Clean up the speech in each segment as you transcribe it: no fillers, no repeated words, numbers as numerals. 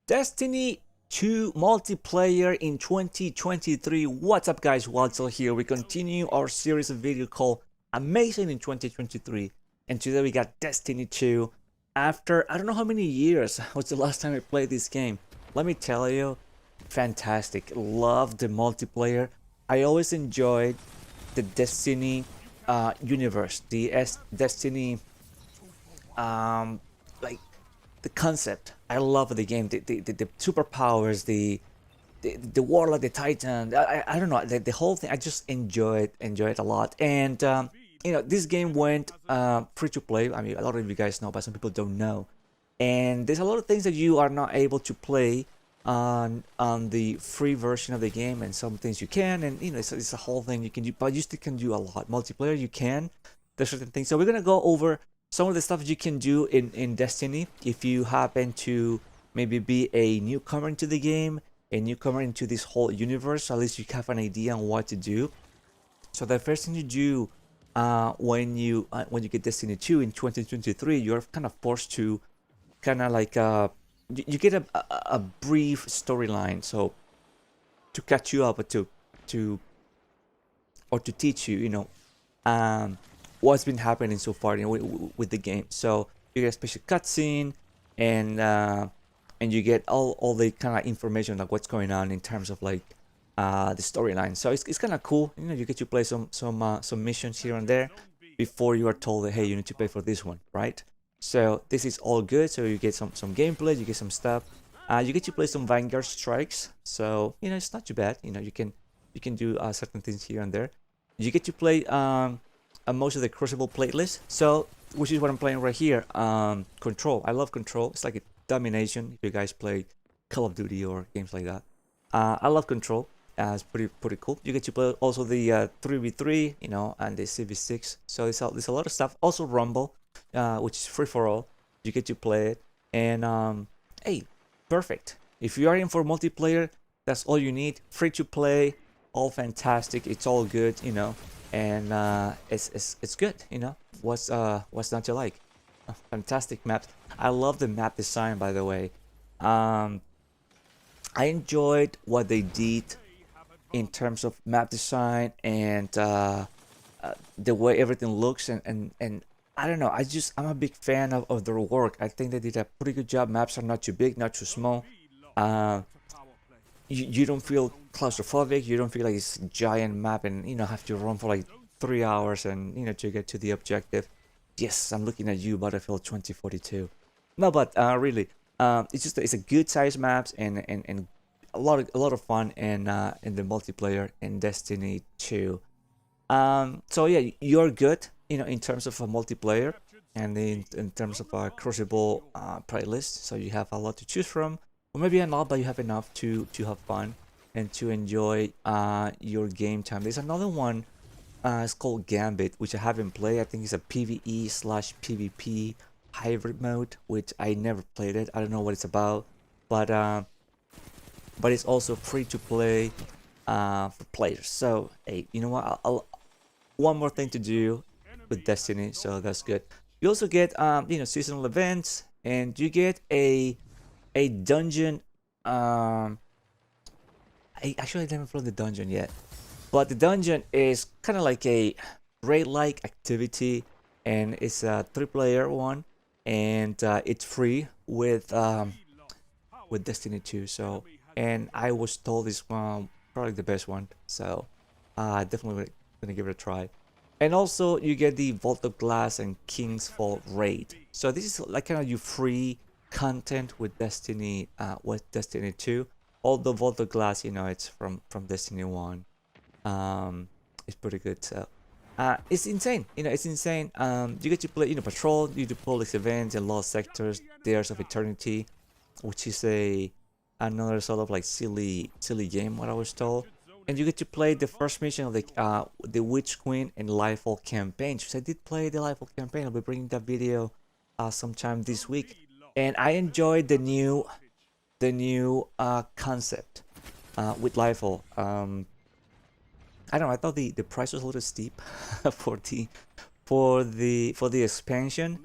Destiny 2 multiplayer in 2023. What's up, guys? Walter here. We continue our series of video called Amazing in 2023, and today we got Destiny 2. After I don't know how many years was the last time I played this game. Let me tell you, fantastic. Love the multiplayer. I always enjoyed the Destiny universe, the Destiny like the concept. I love the game, the superpowers, the warlock, the titan. I don't know, the whole thing. I just enjoy it a lot. And this game went free to play. I mean, a lot of you guys know, but some people don't know. And there's a lot of things that you are not able to play on the free version of the game, and some things you can. And it's a whole thing you can do, but you still can do a lot. Multiplayer you can. There's certain things. So we're gonna go over some of the stuff you can do in Destiny if you happen to maybe be a newcomer into the game, a newcomer into this whole universe. So at least you have an idea on what to do. So the first thing you do when you get Destiny 2 in 2023, you're kind of forced to kind of like you get a brief storyline, so to catch you up, to or to teach you, what's been happening so far, with the game. So you get a special cutscene, and you get all the kind of information, like what's going on in terms of like the storyline. So it's kind of cool. You get to play some missions here and there before you are told that, hey, you need to pay for this one, right? So this is all good. So you get some gameplay, you get some stuff. You get to play some Vanguard strikes. So it's not too bad. You can do certain things here and there. You get to play most of the Crucible playlist. So which is what I'm playing right here. Control. I love Control. It's like a domination. If you guys play Call of Duty or games like that, I love Control. It's pretty cool. You get to play also the 3v3, and the CV6. So there's a lot of stuff. Also Rumble, which is free for all. You get to play it, and hey, perfect. If you are in for multiplayer, that's all you need. Free to play, all fantastic. It's all good, and it's good. What's not to like? Fantastic maps. I love the map design, by the way. I enjoyed what they did in terms of map design and the way everything looks, and I don't know, I'm a big fan of their work. I think they did a pretty good job. Maps are not too big, not too small. You don't feel claustrophobic. You don't feel like it's a giant map and have to run for like 3 hours and to get to the objective. Yes, I'm looking at you, Battlefield 2042. No, but really, it's a good size maps, and a lot of fun in the multiplayer in Destiny 2. So yeah, you're good, in terms of a multiplayer, and in terms of a Crucible playlist. So you have a lot to choose from, or maybe not, but you have enough to have fun and to enjoy your game time. There's another one. It's called Gambit, which I haven't played. I think it's a PvE/PvP hybrid mode, which I never played it. I don't know what it's about, but it's also free to play for players. So hey, you know what? One more thing to do with Destiny, so that's good. You also get seasonal events, and you get a dungeon. I actually haven't played the dungeon yet, but the dungeon is kind of like a raid-like activity, and it's a 3-player one, and it's free with Destiny 2. So, and I was told this one probably the best one, so definitely gonna give it a try. And also you get the Vault of Glass and King's Fall raid. So this is like kind of your free content with Destiny 2. Although Vault of Glass, it's from Destiny 1. It's pretty good. So it's insane. It's insane. You get to play, patrol. You do police events and lost sectors, Dares of Eternity, which is another sort of like silly game, what I was told. And you get to play the first mission of the Witch Queen and Lightfall campaign. Because I did play the Lightfall campaign. I'll be bringing that video sometime this week. And I enjoyed the new concept with Lightfall. I don't know. I thought the price was a little steep for the expansion,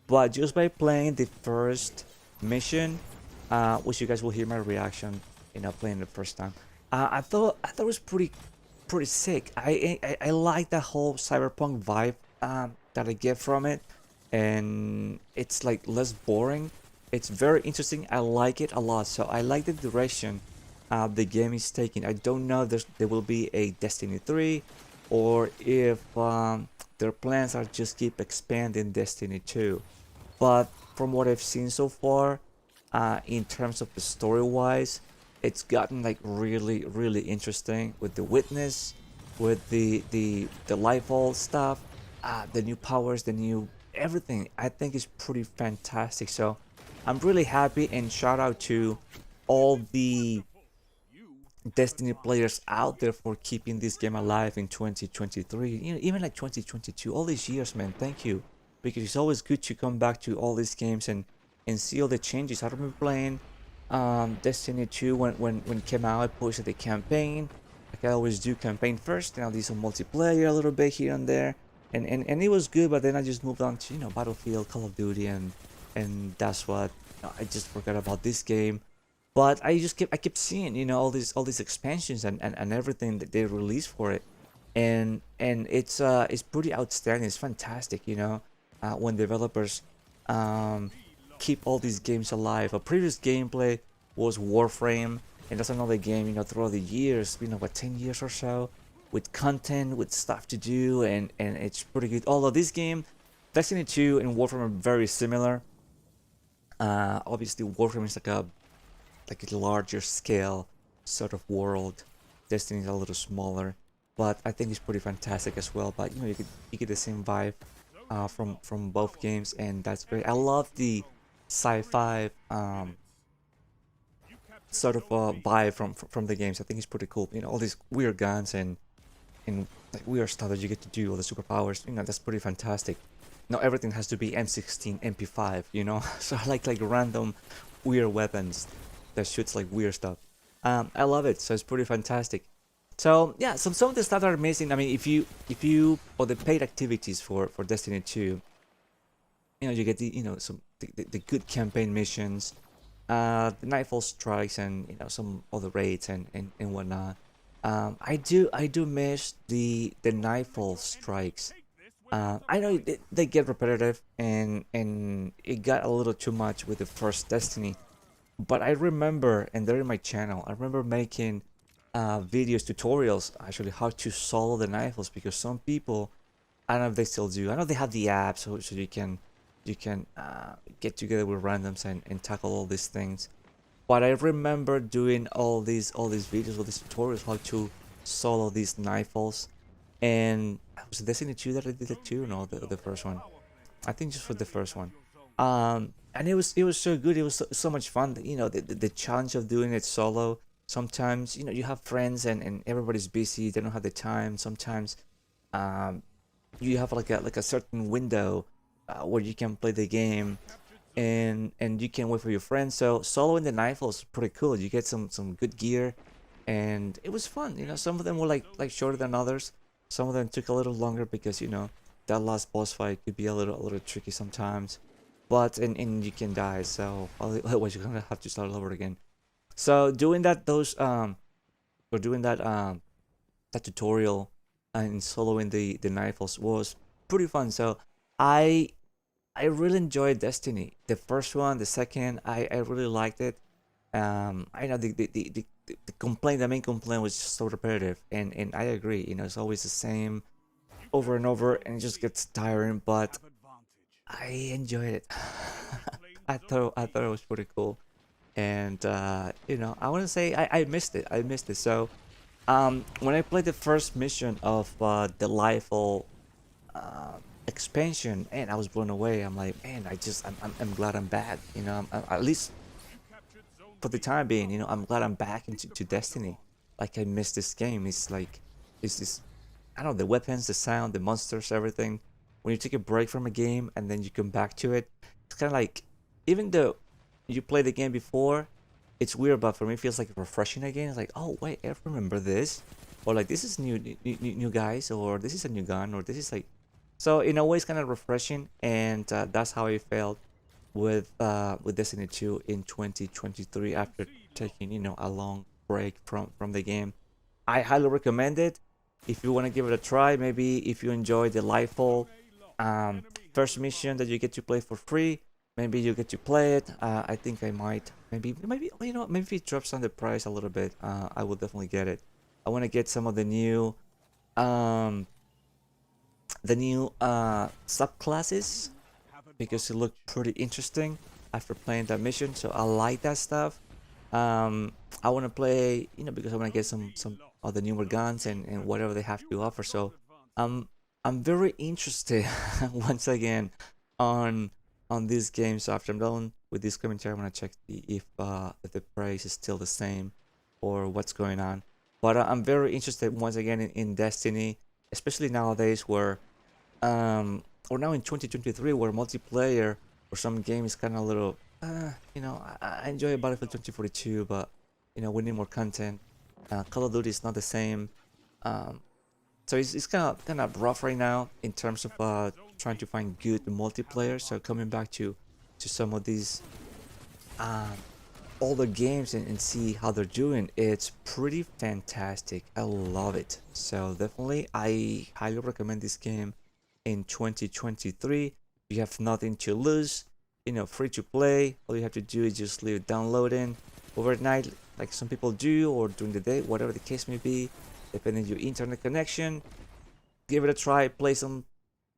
but just by playing the first mission, which you guys will hear my reaction, playing the first time. I thought it was pretty sick. I like that whole cyberpunk vibe that I get from it, and it's like less boring. It's very interesting. I like it a lot. So I like the direction the game is taking. I don't know if there will be a Destiny 3, or if their plans are just keep expanding Destiny 2. But from what I've seen so far, in terms of the story wise, it's gotten like really interesting with the witness, with the Lightfall stuff, the new powers, the new everything. I think is pretty fantastic. So I'm really happy, and shout out to all the Destiny players out there for keeping this game alive in 2023, even like 2022, all these years, man. Thank you, because it's always good to come back to all these games and see all the changes. I remember playing Destiny 2 when it came out. I posted the campaign. Like I always do, campaign first, then I'll do some multiplayer a little bit here and there, and it was good. But then I just moved on to Battlefield, Call of Duty, and that's what I just forgot about this game. But I kept seeing all these expansions and everything that they released for it, and it's pretty outstanding. It's fantastic, when developers um, keep all these games alive. A previous gameplay was Warframe, and that's another game, throughout the years, what, 10 years or so, with content, with stuff to do, and it's pretty good. Although this game, Destiny 2 and Warframe are very similar. Obviously Warframe is like a larger scale sort of world. Destiny is a little smaller, but I think it's pretty fantastic as well. But you get the same vibe from both games, and that's great. I love the sci-fi sort of vibe from the games. I think it's pretty cool. All these weird guns and like weird stuff that you get to do, all the superpowers. That's pretty fantastic. Not everything has to be M16, MP5. So I like random weird weapons that shoots like weird stuff. I love it. So it's pretty fantastic. So yeah, some of the stuff that are missing. I mean, if you or the paid activities for Destiny 2, you get the good campaign missions, the Nightfall strikes, and some other raids and whatnot. I do miss the Nightfall strikes. I know they get repetitive, and it got a little too much with the first Destiny. But I remember, and they're in my channel, I remember making videos, tutorials, actually, how to solo the Nightfalls, because some people, I don't know if they still do. I know they have the app, so you can get together with randoms and tackle all these things. But I remember doing all these videos, all these tutorials, how to solo these Nightfalls. And was it Destiny 2 that I did it too? No, the first one. I think just for the first one. And it was so good. It was so much fun. The challenge of doing it solo. Sometimes you have friends, and everybody's busy. They don't have the time. Sometimes you have like a certain window where you can play the game, and you can wait for your friends. So soloing the Nightfall is pretty cool. You get some good gear, and it was fun. Some of them were like shorter than others. Some of them took a little longer because that last boss fight could be a little tricky sometimes. But and you can die, so otherwise you're gonna have to start over again. So doing that tutorial and soloing the Nightfalls was pretty fun. So I I really enjoyed Destiny. The first one, the second, I really liked it. I know the main complaint was just so repetitive, and I agree. It's always the same over and over, and it just gets tiring. But I enjoyed it. I thought it was pretty cool, and I want to say I missed it. I missed it. So when I played the first mission of the Lightfall uh, expansion, and I was blown away. I'm like, man, I'm glad I'm back. At least for the time being, I'm glad I'm back into Destiny. Like I missed this game. It's like it's this, I don't know, the weapons, the sound, the monsters, everything. When you take a break from a game and then you come back to it, it's kind of like, even though you played the game before, it's weird, but for me it feels like refreshing again. It's like, oh wait, I remember this, or like this is new guys, or this is a new gun, or this is like, so in a way it's kind of refreshing, and that's how I felt with Destiny 2 in 2023 after taking, you know, a long break from the game. I highly recommend it if you want to give it a try. Maybe if you enjoy the Lightfall first mission that you get to play for free, maybe you get to play it. I think I might, maybe you know, maybe if it drops on the price a little bit, I will definitely get it. I want to get some of um, the new subclasses because it looked pretty interesting after playing that mission. So I like that stuff. I want to play, you know, because I want to get some of the newer guns and whatever they have to offer. So um, I'm very interested once again on these games. So after I'm done with this commentary, I want to check if the price is still the same or what's going on. But I'm very interested once again in Destiny, especially nowadays where or now in 2023 where multiplayer for some games kind of a little you know, I enjoy Battlefield 2042, but you know, we need more content. Call of Duty is not the same. So it's kind of rough right now in terms of trying to find good multiplayer. So coming back to some of these older games and see how they're doing, it's pretty fantastic. I love it. So definitely I highly recommend this game in 2023. You have nothing to lose, you know, free to play. All you have to do is just leave it downloading overnight like some people do, or during the day, whatever the case may be, depending on your internet connection. Give it a try, play some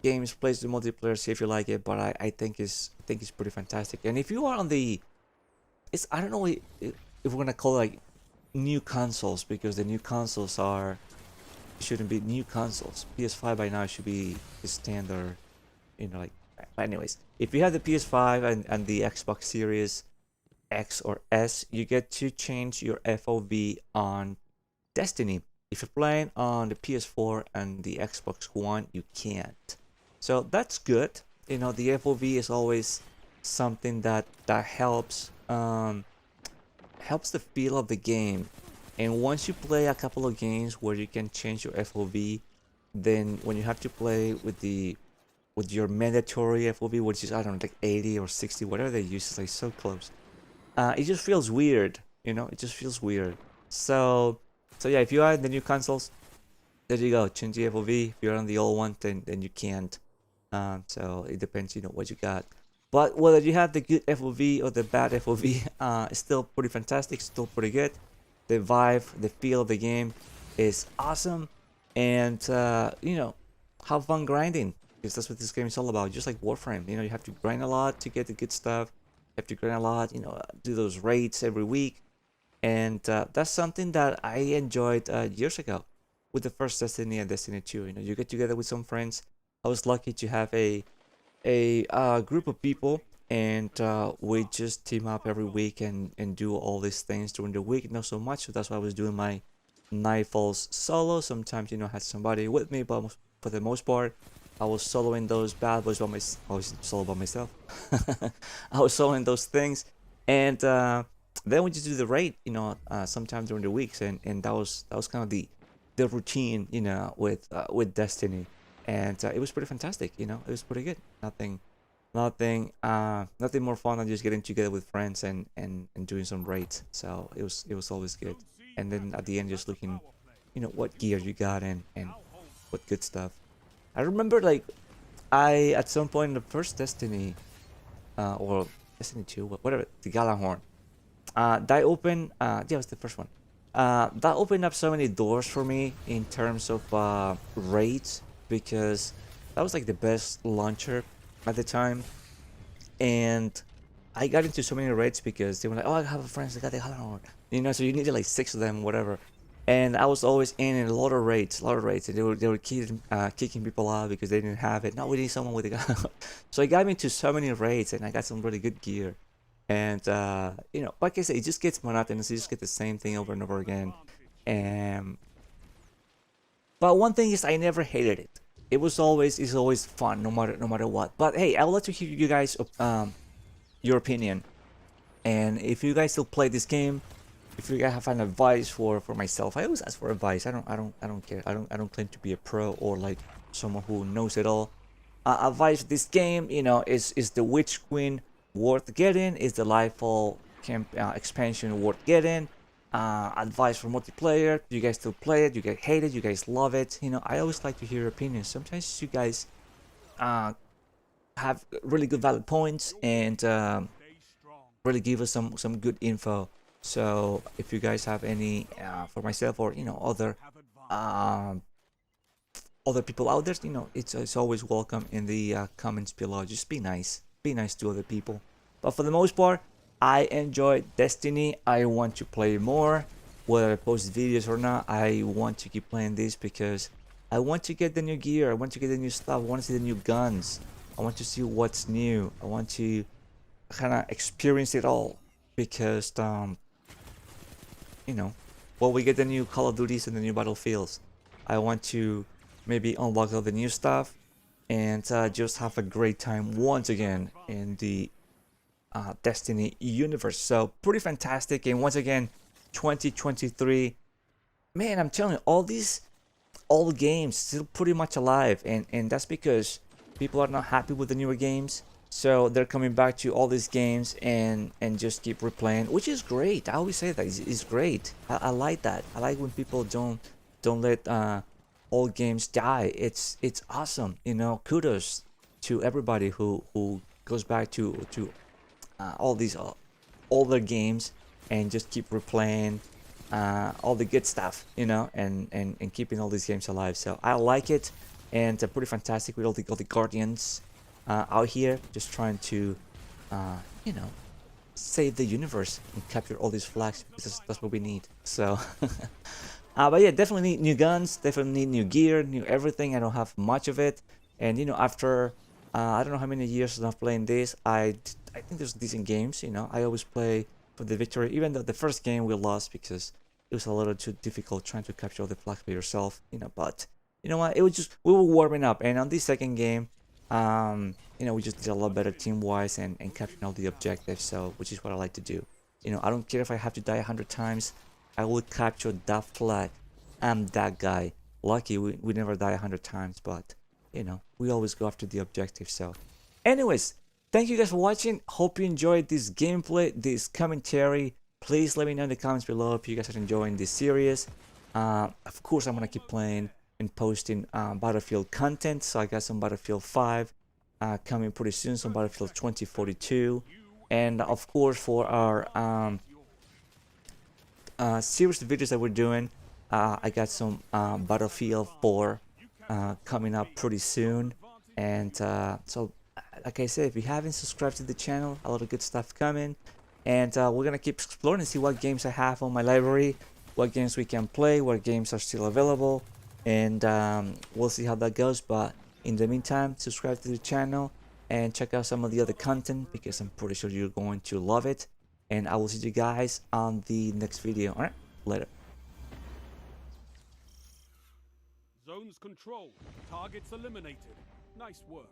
games, play the multiplayer, see if you like it. But I think it's pretty fantastic. And if you are on the, it's, I don't know if we're gonna call it like new consoles, because the new consoles are, shouldn't be new consoles. PS5 by now should be the standard, you know, like. But anyways, if you have the PS5 and the Xbox Series X or S, you get to change your FOV on Destiny. If you're playing on the PS4 and the Xbox One, you can't. So that's good. You know, the FOV is always something that helps helps the feel of the game. And once you play a couple of games where you can change your FOV, then when you have to play with your mandatory FOV, which is, I don't know, like 80 or 60, whatever they use, is like so close. It just feels weird, you know. It just feels weird. So yeah, if you are in the new consoles, there you go. Change the FOV. If you're on the old one, then you can't. So it depends, you know, what you got. But whether you have the good FOV or the bad FOV, it's still pretty fantastic. Still pretty good. The vibe, the feel of the game is awesome, and you know, have fun grinding, because that's what this game is all about. Just like Warframe, you know, you have to grind a lot to get the good stuff. You have to grind a lot, you know, do those raids every week, and that's something that I enjoyed years ago with the first Destiny and Destiny 2. You know, you get together with some friends. I was lucky to have a group of people, and we just team up every week and do all these things during the week. Not so much, so that's why I was doing my Nightfalls solo. Sometimes, you know, I had somebody with me, but for the most part, I was soloing those bad boys by myself. I was solo by myself. I was soloing those things, and then we just do the raid, you know, sometime during the weeks, and that was kind of the routine, you know, with Destiny, and it was pretty fantastic. You know, it was pretty good. Nothing more fun than just getting together with friends and doing some raids. So it was always good. And then at the end, just looking, you know, what gear you got and what good stuff. I remember, like, I at some point in the first Destiny, or Destiny 2, whatever, the Galahorn, that opened, yeah, it was the first one. That opened up so many doors for me in terms of raids, because that was like the best launcher at the time, and I got into so many raids because they were like, oh, I have a friend that got the Galahorn, you know, so you needed like 6 of them, whatever. And I was always in a lot of raids, and they were kicking people out because they didn't have it. No, we need someone with a gun. So it got me into so many raids, and I got some really good gear. And you know, like I said, it just gets monotonous. You just get the same thing over and over again. And but one thing is, I never hated it. It's always fun, no matter what. But hey, I would like to hear you guys your opinion. And if you guys still play this game, if you guys have an advice for myself, I always ask for advice. I don't care. I don't claim to be a pro or like someone who knows it all. Advice: this game, you know, is the Witch Queen worth getting? Is the Lightfall camp expansion worth getting? Advice for multiplayer. You guys still play it? You guys hate it? You guys love it? You know, I always like to hear your opinions. Sometimes you guys have really good valid points and really give us some good info. So if you guys have any for myself or you know um, other people out there, you know, it's always welcome in the comments below. Just be nice to other people. But for the most part, I enjoy Destiny. I want to play more, whether I post videos or not. I want to keep playing this because I want to get the new gear. I want to get the new stuff. I want to see the new guns. I want to see what's new. I want to kind of experience it all because you know, well, we get the new Call of Duties and the new Battlefields. I want to maybe unlock all the new stuff and just have a great time once again in the Destiny universe. So pretty fantastic. And once again, 2023, man, I'm telling you, all these old games still pretty much alive, and that's because people are not happy with the newer games. So they're coming back to all these games and just keep replaying, which is great. I always say that it's great. I like that. I like when people don't let old games die. It's awesome. You know, kudos to everybody who goes back to all these older games and just keep replaying all the good stuff, you know, and keeping all these games alive. So I like it, and pretty fantastic with all the guardians out here just trying to you know, save the universe and capture all these flags because that's what we need. So but yeah, definitely need new guns, definitely need new gear, new everything. I don't have much of it, and you know, after I don't know how many years of playing this, I think there's decent games. You know, I always play for the victory, even though the first game we lost because it was a little too difficult trying to capture all the flags by yourself. You know, but you know what? It was just we were warming up, and on this second game, you know, we just did a lot better team-wise and capturing all the objectives. So, which is what I like to do. You know, I don't care if I have to die 100 times. I will capture that flag. I'm that guy. Lucky we never die 100 times, but you know, we always go after the objective. So anyways, thank you guys for watching. Hope you enjoyed this gameplay, this commentary. Please let me know in the comments below if you guys are enjoying this series. Of course, I'm gonna keep playing and posting Battlefield content. So I got some Battlefield 5 coming pretty soon, some Battlefield 2042, and of course for our series of videos that we're doing, I got some Battlefield 4 coming up pretty soon. And so like I said, if you haven't subscribed to the channel, a lot of good stuff coming, and we're gonna keep exploring and see what games I have on my library, what games we can play, what games are still available, and we'll see how that goes. But in the meantime, subscribe to the channel and check out some of the other content because I'm pretty sure you're going to love it. And I will see you guys on the next video. Alright, later. Zones controlled. Targets eliminated. Nice work.